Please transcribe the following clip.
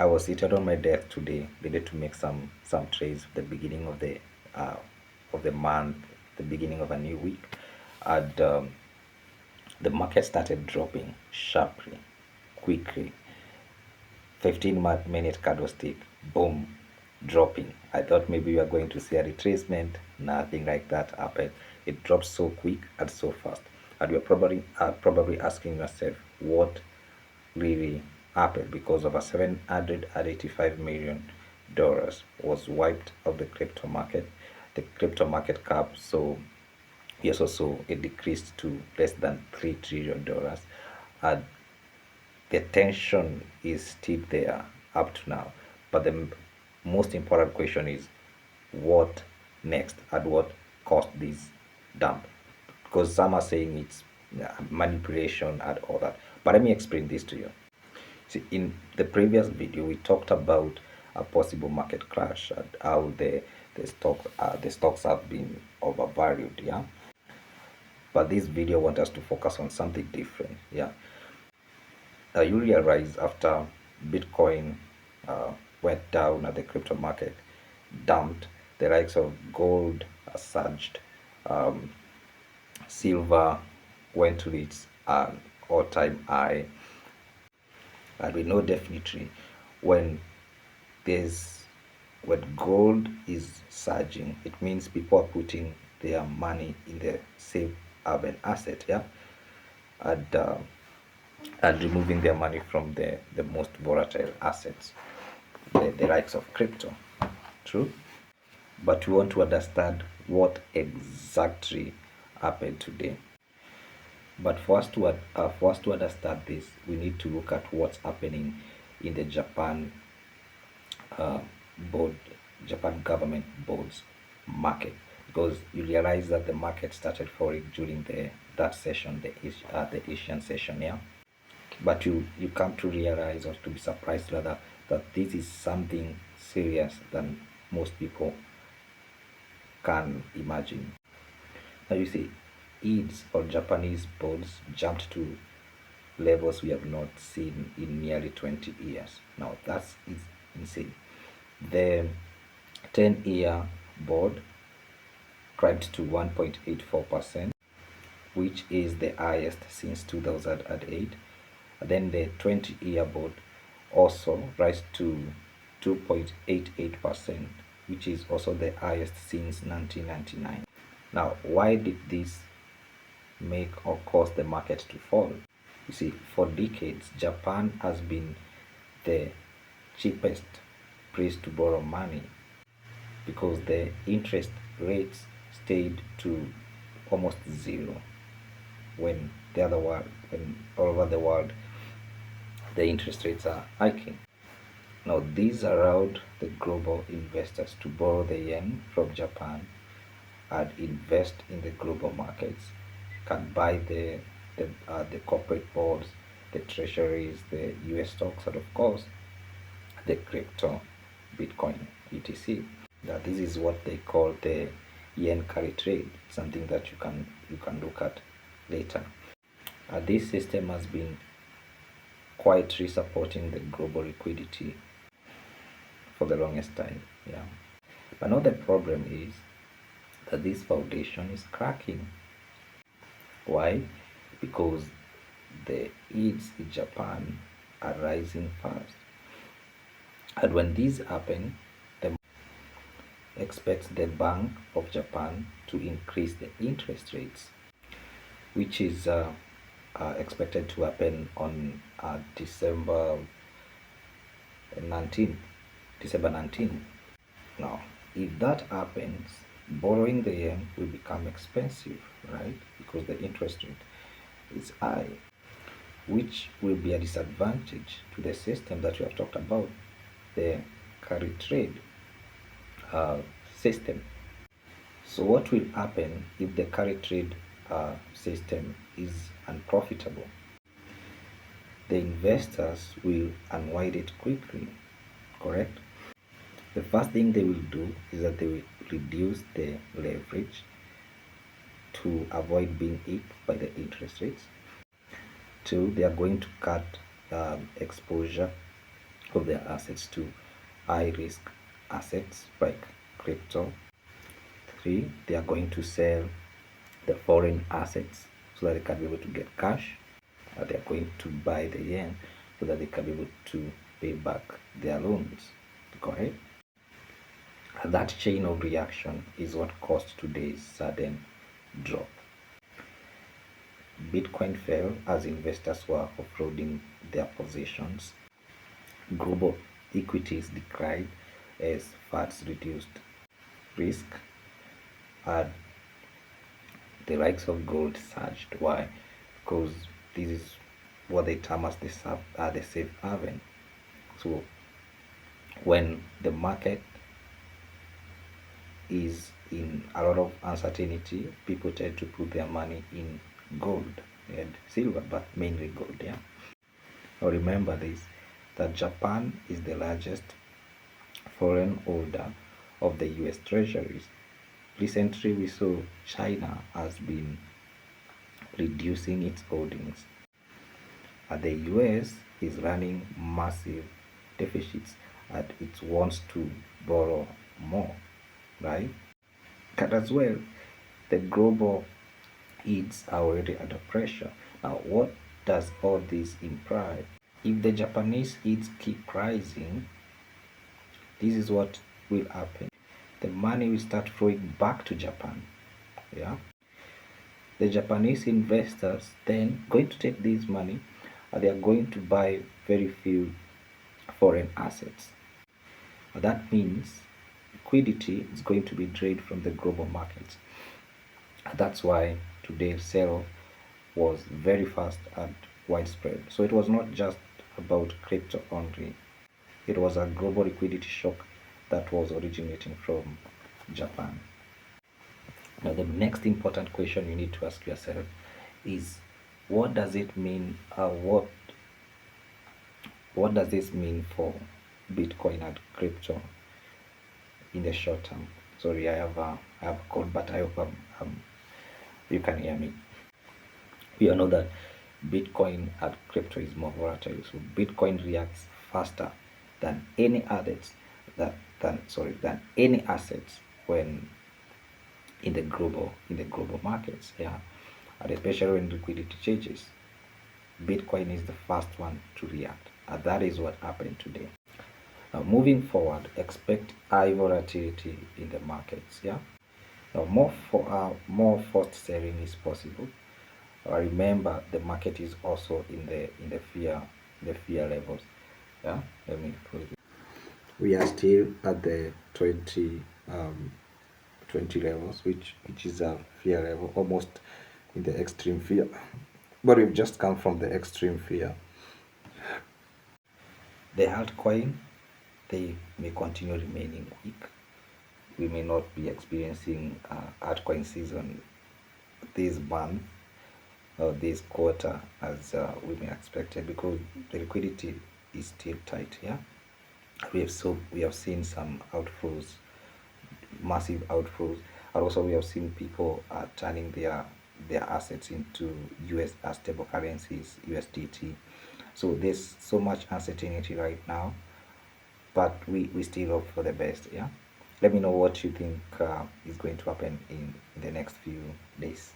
I was seated on my desk today, ready to make some trades at the beginning of the month, the beginning of a new week, and the market started dropping sharply, quickly. 15-minute candlestick, boom, dropping. I thought maybe we were going to see a retracement. Nothing like that happened. It dropped so quick and so fast, and you're probably asking yourself what really happened, because over $785 million was wiped off the crypto market, the crypto market cap. So yes, also it decreased to less than $3 trillion, and the tension is still there up to now. But the most important question is what next, and what caused this dump? Because some are saying it's manipulation and all that. But let me explain this to you. See, in the previous video, we talked about a possible market crash and how the stocks have been overvalued. Yeah, but this video wants us to focus on something different. Yeah, you realize after Bitcoin went down at the crypto market, dumped, the likes of gold surged, um, silver went to its all-time high, and we know definitely when there's when gold is surging, it means people are putting their money in the safe haven asset, yeah, and uh, and removing their money from the most volatile assets, the likes of crypto. True. But we want to understand what exactly happened today. But for us to understand this, we need to look at what's happening in the uh, board, Japan government bonds market, because you realize that the market started falling during that session, the Asian session, yeah. But you come to realize, or to be surprised rather, that this is something serious than most people can imagine. Now you see, yields or Japanese bonds jumped to levels we have not seen in nearly 20 years. Now that's is insane. The 10-year bond climbed to 1.84%, which is the highest since 2008. Then the 20-year bond also rise to 2.88%, which is also the highest since 1999. Now, why did this make or cause the market to fall? You see, for decades, Japan has been the cheapest place to borrow money, because the interest rates stayed to almost zero when when all over the world, the interest rates are hiking. Now, these allowed the global investors to borrow the yen from Japan and invest in the global markets, can buy the corporate bonds, the treasuries, the US stocks, and of course the crypto, Bitcoin, etc. Now this is what they call the yen carry trade, something that you can look at later. This system has been quietly supporting the global liquidity for the longest time. Yeah. But now the problem is that this foundation is cracking. Why? Because the yields in Japan are rising fast. And when these happen, the expects the Bank of Japan to increase the interest rates, which is expected to happen on December 19th. Now, if that happens, borrowing the yen will become expensive, right? Because the interest rate is high, which will be a disadvantage to the system that we have talked about, the carry trade uh, system. So what will happen if the carry trade system is unprofitable? The investors will unwind it quickly, correct? The first thing they will do is that they will reduce the leverage to avoid being hit by the interest rates. Two, they are going to cut exposure of their assets to high risk assets like crypto. 3, they are going to sell the foreign assets so that they can be able to get cash. They are going to buy the yen so that they can be able to pay back their loans. Correct? That chain of reaction is what caused today's sudden drop. Bitcoin fell as investors were offloading their positions. Global equities declined as Feds reduced risk, and the likes of gold surged. Why? Because this is what they term as the safe haven. So when the market is in a lot of uncertainty, people tend to put their money in gold and silver, but mainly gold. Yeah. Now remember this, that Japan is the largest foreign holder of the US treasuries. Recently, we saw China has been reducing its holdings. The US is running massive deficits and it wants to borrow more, right? And as well, the global yields are already under pressure. Now, what does all this imply? If the Japanese yields keep rising, this is what will happen. The money will start flowing back to Japan. Yeah. The Japanese investors then going to take this money and they are going to buy very few foreign assets. That means liquidity is going to be drained from the global markets. That's why today's sell was very fast and widespread. So it was not just about crypto only. It was a global liquidity shock that was originating from Japan. Now, the next important question you need to ask yourself is, what does it mean? What does this mean for Bitcoin and crypto in the short term? Sorry, I have a cold, but I hope you can hear me. We all know that Bitcoin and crypto is more volatile. So Bitcoin reacts faster than any assets than any assets when in the global markets. Yeah. And especially when liquidity changes. Bitcoin is the first one to react. And that is what happened today. Now moving forward, expect high volatility in the markets. Yeah. Now more forced selling is possible. Remember, the market is also in the fear levels. Yeah, let me put it. We are still at the 20 levels, which is a fear level, almost in the extreme fear. But we've just come from the extreme fear. The altcoin, they may continue remaining weak. We may not be experiencing altcoin season this month this quarter as we may expected, because the liquidity is still tight. Yeah, we have seen some outflows, massive outflows, and also we have seen people turning their assets into US stable currencies, USDT. So there's so much uncertainty right now, but we still hope for the best. Yeah, let me know what you think is going to happen in the next few days.